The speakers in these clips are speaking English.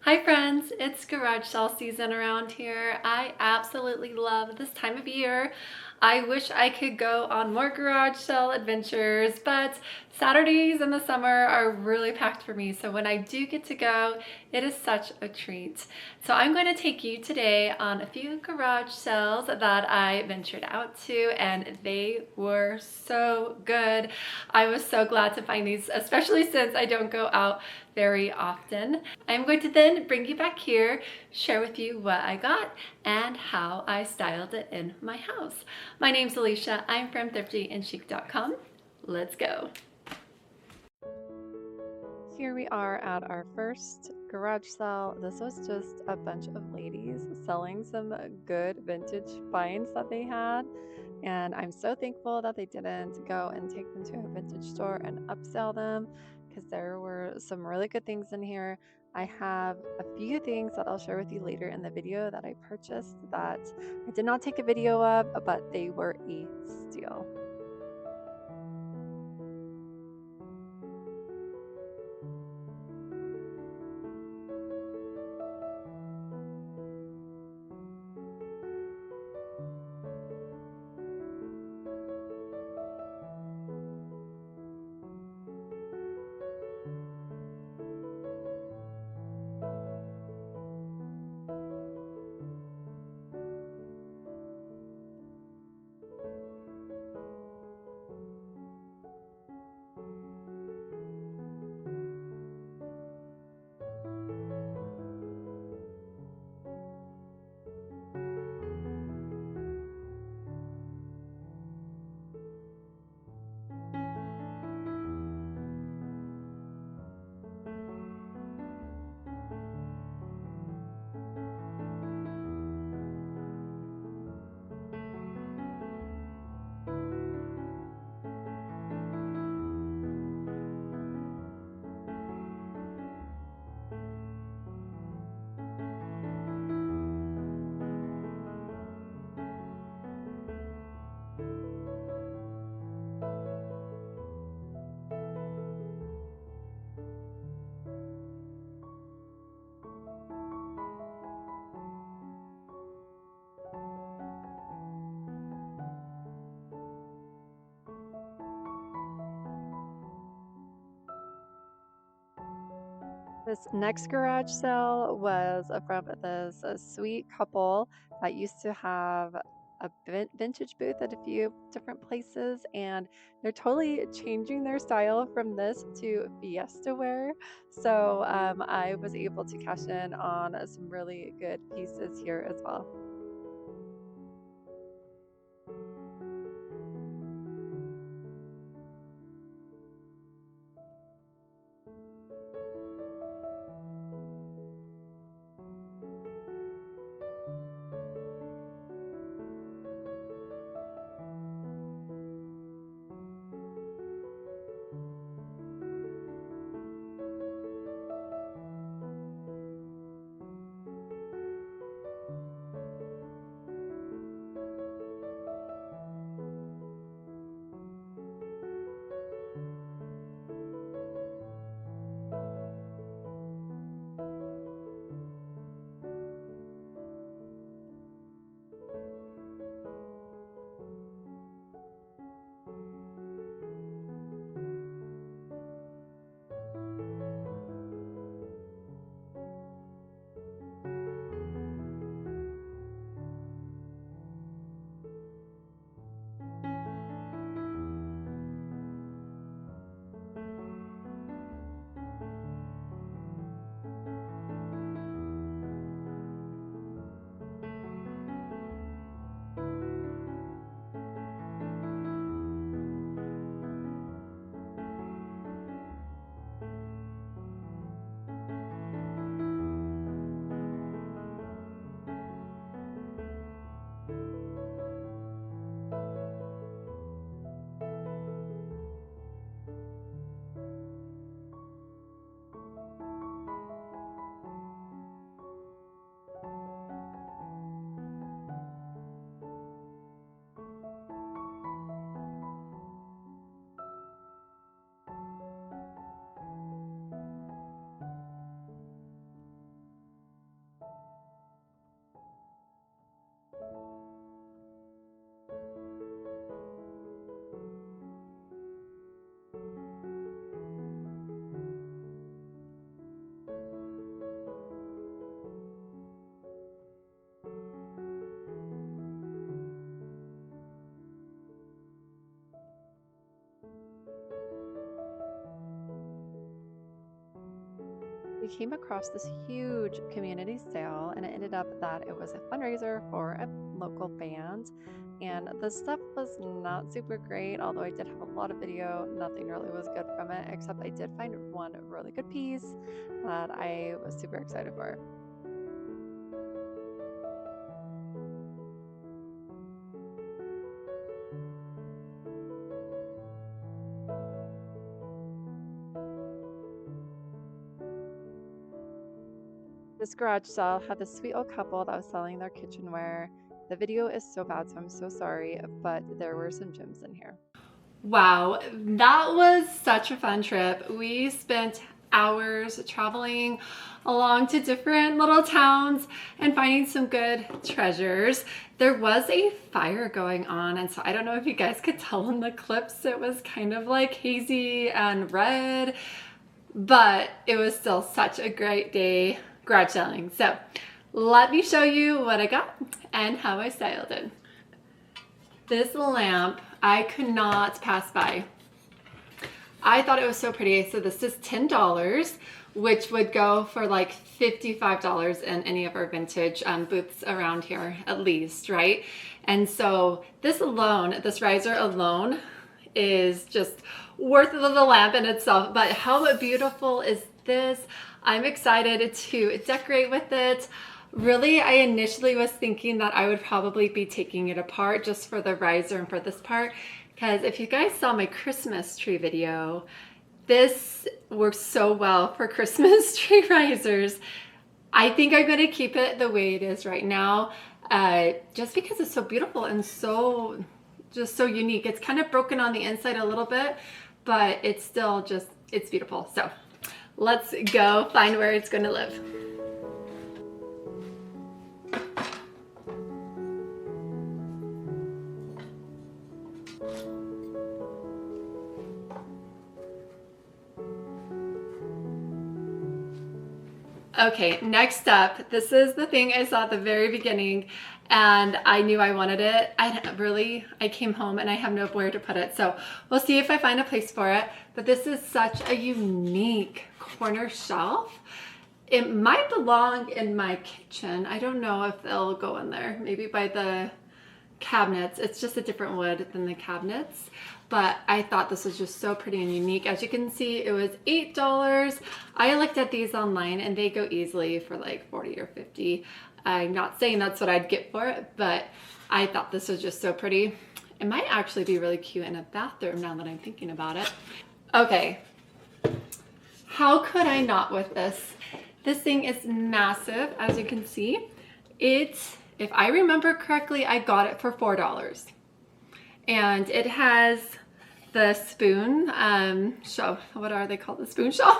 Hi friends, it's garage sale season around here. I absolutely love this time of year. I wish I could go on more garage sale adventures, but Saturdays in the summer are really packed for me. So when I do get to go, it is such a treat. So I'm going to take you today on a few garage sales that I ventured out to, and they were so good. I was so glad to find these, especially since I don't go out very often. I'm going to then bring you back here, share with you what I got and how I styled it in my house. My name's Alicia. I'm from ThriftyandChic.com. Let's go. Here we are at our first garage sale. This was just a bunch of ladies selling some good vintage finds that they had. And I'm so thankful that they didn't go and take them to a vintage store and upsell them because there were some really good things in here. I have a few things that I'll share with you later in the video that I purchased that I did not take a video of, but they were a steal. This next garage sale was from this sweet couple that used to have a vintage booth at a few different places, and they're totally changing their style from this to fiesta wear. So I was able to cash in on some really good pieces here as well. came across this huge community sale, and it ended up that it was a fundraiser for a local band. And the stuff was not super great, although I did have a lot of video. Nothing really was good from it, except I did find one really good piece that I was super excited for. This garage sale had this sweet old couple that was selling their kitchenware. The video is so bad, so I'm so sorry, but there were some gems in here. Wow, that was such a fun trip. We spent hours traveling along to different little towns and finding some good treasures. There was a fire going on, and so I don't know if you guys could tell in the clips, it was kind of like hazy and red, but it was still such a great day garage selling. So let me show you what I got and how I styled it. This lamp I could not pass by. I thought it was so pretty. So this is $10, which would go for like $55 in any of our vintage booths around here, at least, right? And so this alone, this riser alone, is just worth the lamp in itself. But how beautiful is this? I'm excited to decorate with it. Really, I initially was thinking that I would probably be taking it apart just for the riser and for this part, because if you guys saw my Christmas tree video, this works so well for Christmas tree risers. I think I'm going to keep it the way it is right now, just because it's so beautiful and so unique. It's kind of broken on the inside a little bit, but it's still just, it's beautiful. So let's go find where it's going to live. Okay, next up, this is the thing I saw at the very beginning and I knew I wanted it. I came home and I have nowhere to put it. So we'll see if I find a place for it. But this is such a unique corner shelf. It might belong in my kitchen. I don't know if they'll go in there, maybe by the cabinets. It's just a different wood than the cabinets, but I thought this was just so pretty and unique. As you can see, it was $8. I looked at these online and they go easily for like 40 or 50. I'm not saying that's what I'd get for it, but I thought this was just so pretty. It might actually be really cute in a bathroom now that I'm thinking about it. Okay, how could I not with this? This thing is massive, as you can see. If I remember correctly, I got it for $4. And it has the spoon shelf. What are they called? The spoon shelf?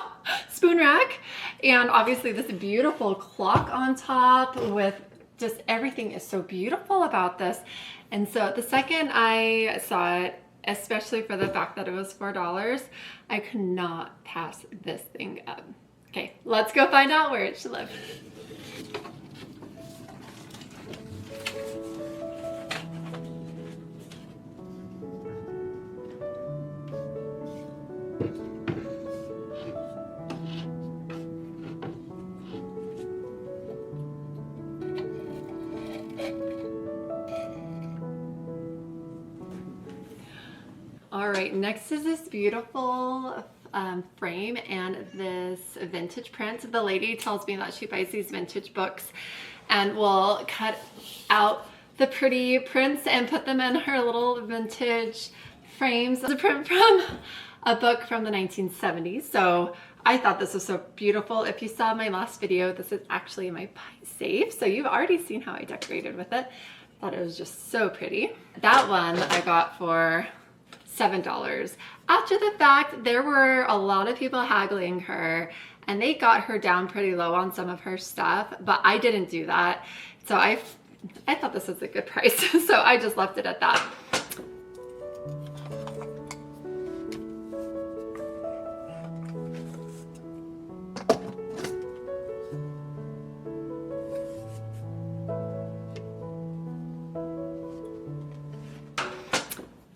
Spoon rack. And obviously this beautiful clock on top with just everything is so beautiful about this. And so the second I saw it, especially for the fact that it was $4, I could not pass this thing up. Okay, let's go find out where it should live. All right, next is this beautiful frame and this vintage print. The lady tells me that she buys these vintage books and will cut out the pretty prints and put them in her little vintage frames. It's a print from a book from the 1970s. So I thought this was so beautiful. If you saw my last video, this is actually my pie safe. So you've already seen how I decorated with it. Thought it was just so pretty. That one I got for $7. After the fact, there were a lot of people haggling her and they got her down pretty low on some of her stuff, but I didn't do that. So I thought this was a good price. So I just left it at that.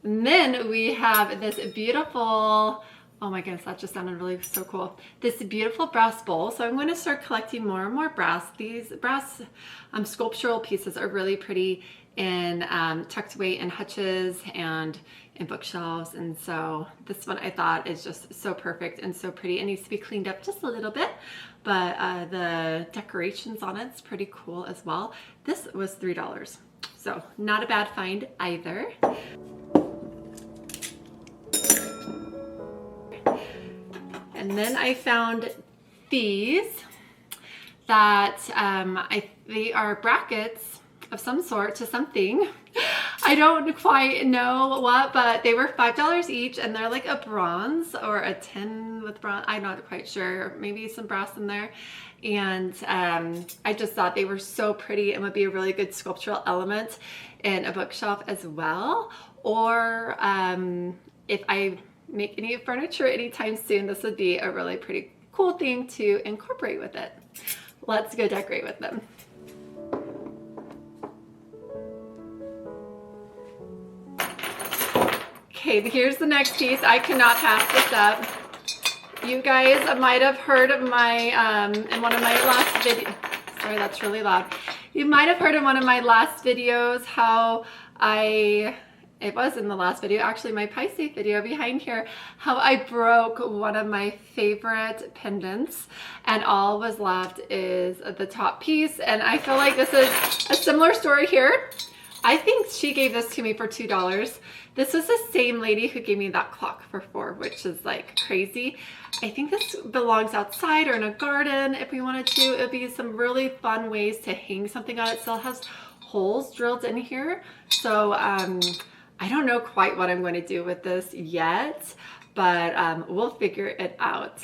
And then we have this beautiful Oh my goodness, that just sounded really so cool. This beautiful brass bowl. So I'm going to start collecting more and more brass. These brass sculptural pieces are really pretty in tucked away in hutches and in bookshelves. And so this one I thought is just so perfect and so pretty. It needs to be cleaned up just a little bit, but the decorations on it's pretty cool as well. This was $3. So not a bad find either. And then I found these that they are brackets of some sort to something. I don't quite know what, but they were $5 each, and they're like a bronze or a tin with bronze. I'm not quite sure. Maybe some brass in there. And I just thought they were so pretty and would be a really good sculptural element in a bookshelf as well. Or if I make any furniture anytime soon, this would be a really pretty cool thing to incorporate with it. Let's go decorate with them. Okay, here's the next piece. I cannot pass this up. You guys might have heard of my in one of my last videos. Sorry, that's really loud. You might have heard in one of my last videos how it was in the last video, actually my pie safe video behind here, how I broke one of my favorite pendants and all was left is the top piece. And I feel like this is a similar story here. I think she gave this to me for $2. This was the same lady who gave me that clock for $4, which is like crazy. I think this belongs outside or in a garden if we wanted to. It would be some really fun ways to hang something on it. Still has holes drilled in here. So I don't know quite what I'm going to do with this yet, but we'll figure it out.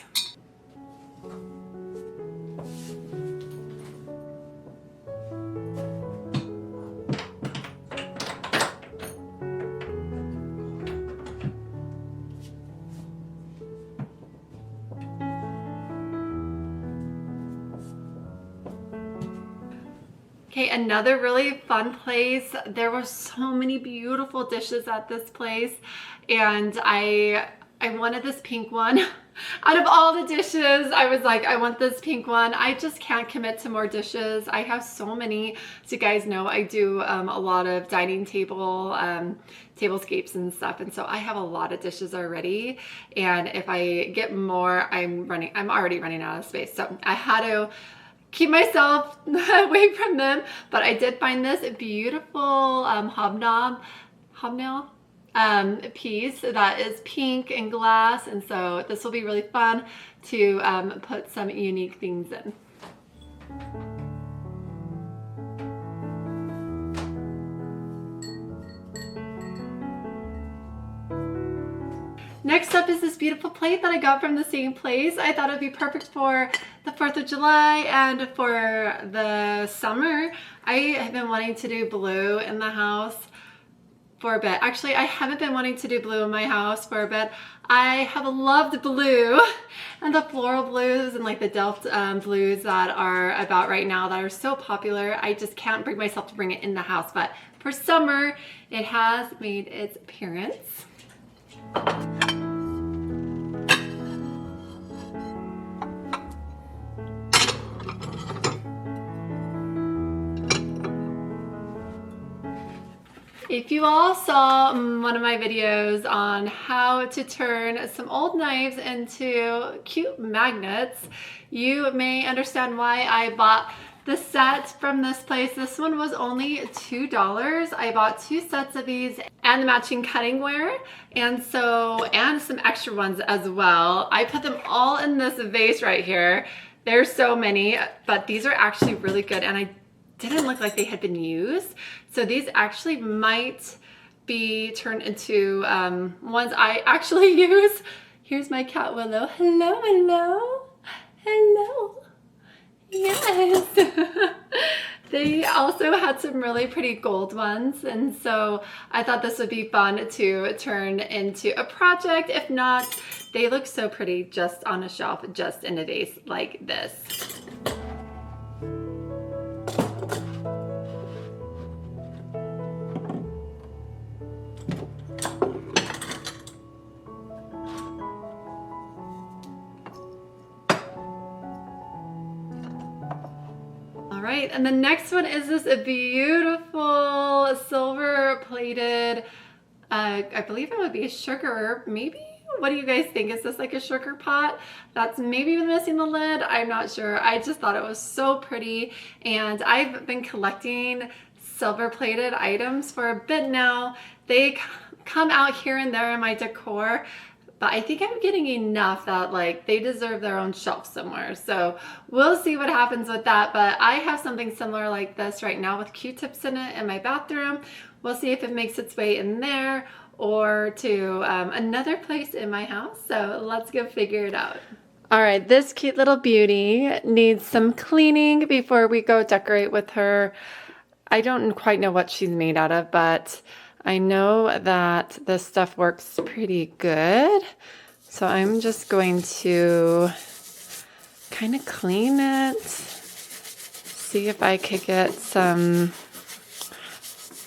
Okay, another really fun place. There were so many beautiful dishes at this place, and I wanted this pink one. Out of all the dishes, I was like, I want this pink one. I just can't commit to more dishes. I have so many. As you guys know, I do a lot of dining table, tablescapes and stuff. And so I have a lot of dishes already. And if I get more, I'm already running out of space. So I had to keep myself away from them. But I did find this beautiful hobnail piece that is pink and glass, and so this will be really fun to put some unique things in. Next up is this beautiful plate that I got from the same place. I thought it'd be perfect for the 4th of July and for the summer. I have been wanting to do blue in the house for a bit. Actually, I haven't been wanting to do blue in my house for a bit. I have loved blue and the floral blues and like the Delft blues that are about right now that are so popular. I just can't bring myself to bring it in the house, but for summer, it has made its appearance. If you all saw one of my videos on how to turn some old knives into cute magnets, you may understand why I bought the set from this place. This one was only $2. I bought 2 sets of these and the matching cutting ware, and some extra ones as well. I put them all in this vase right here. There's so many, but these are actually really good, and I didn't look like they had been used. So these actually might be turned into ones I actually use. Here's my cat Willow. Hello, hello, hello. Yes. They also had some really pretty gold ones, and so I thought this would be fun to turn into a project. If not, they look so pretty just on a shelf, just in a vase like this. right, and the next one is this beautiful silver plated, I believe it would be a sugar, maybe? What do you guys think? Is this like a sugar pot that's maybe missing the lid? I'm not sure. I just thought it was so pretty, and I've been collecting silver plated items for a bit now. They come out here and there in my decor, but I think I'm getting enough that like they deserve their own shelf somewhere. So we'll see what happens with that. But I have something similar like this right now with Q-tips in it in my bathroom. We'll see if it makes its way in there or to another place in my house. So let's go figure it out. All right, this cute little beauty needs some cleaning before we go decorate with her. I don't quite know what she's made out of, but I know that this stuff works pretty good. So I'm just going to kind of clean it, see if I could get some,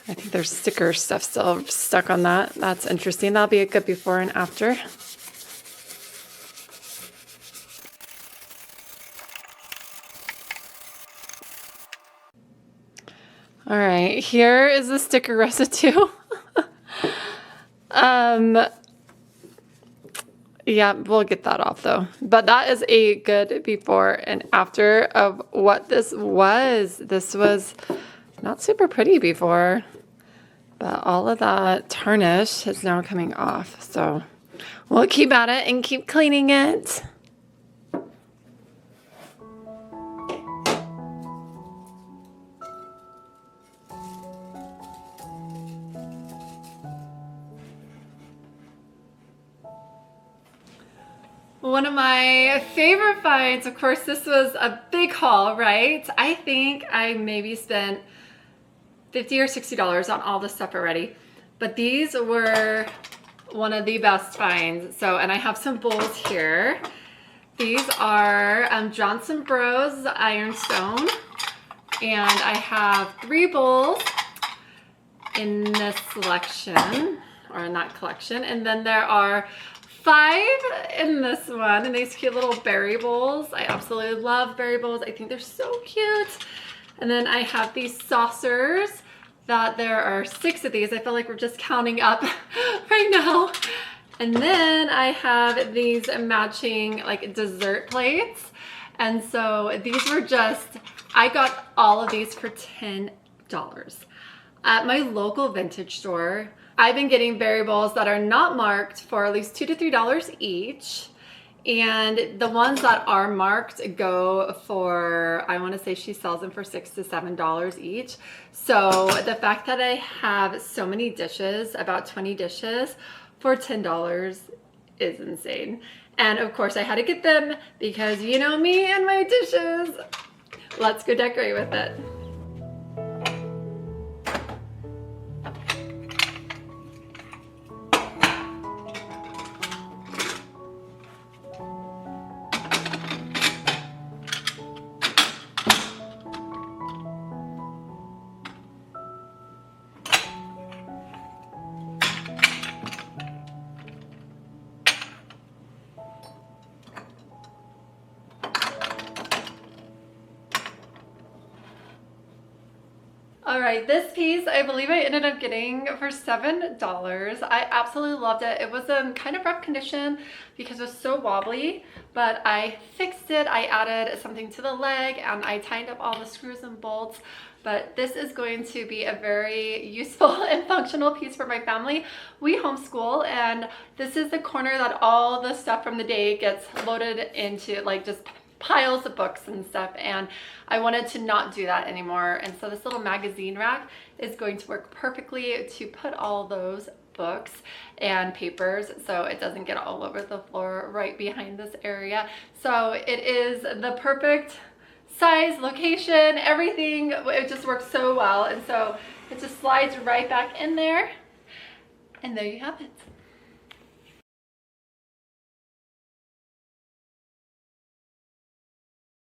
I think there's sticker stuff still stuck on that. That's interesting. That'll be a good before and after. All right, here is the sticker residue. Yeah, we'll get that off though. But that is a good before and after of what this was. This was not super pretty before, but all of that tarnish is now coming off. So we'll keep at it and keep cleaning it. One of my favorite finds, of course, this was a big haul, right? I think I maybe spent $50 or $60 on all this stuff already, but these were one of the best finds. So, and I have some bowls here. These are Johnson Bros Ironstone, and I have 3 bowls in this selection, or in that collection, and then there are 5 in this one, and these cute little berry bowls. I absolutely love berry bowls. I think they're so cute. And then I have these saucers that there are 6 of these. I feel like we're just counting up right now. And then I have these matching like dessert plates. And so these were just, I got all of these for $10 at my local vintage store. I've been getting berry bowls that are not marked for at least $2 to $3 each. And the ones that are marked go for, I want to say she sells them for $6 to $7 each. So the fact that I have so many dishes, about 20 dishes for $10 is insane. And of course I had to get them because you know me and my dishes. Let's go decorate with it. All right, this piece I believe I ended up getting for $7. I absolutely loved it. It was in kind of rough condition because it was so wobbly, but I fixed it. I added something to the leg and I tightened up all the screws and bolts. But this is going to be a very useful and functional piece for my family. We homeschool, and this is the corner that all the stuff from the day gets loaded into, like just piles of books and stuff, and I wanted to not do that anymore. And so this little magazine rack is going to work perfectly to put all those books and papers so it doesn't get all over the floor right behind this area. So it is the perfect size, location, everything. It just works so well, and so it just slides right back in there, and there you have it.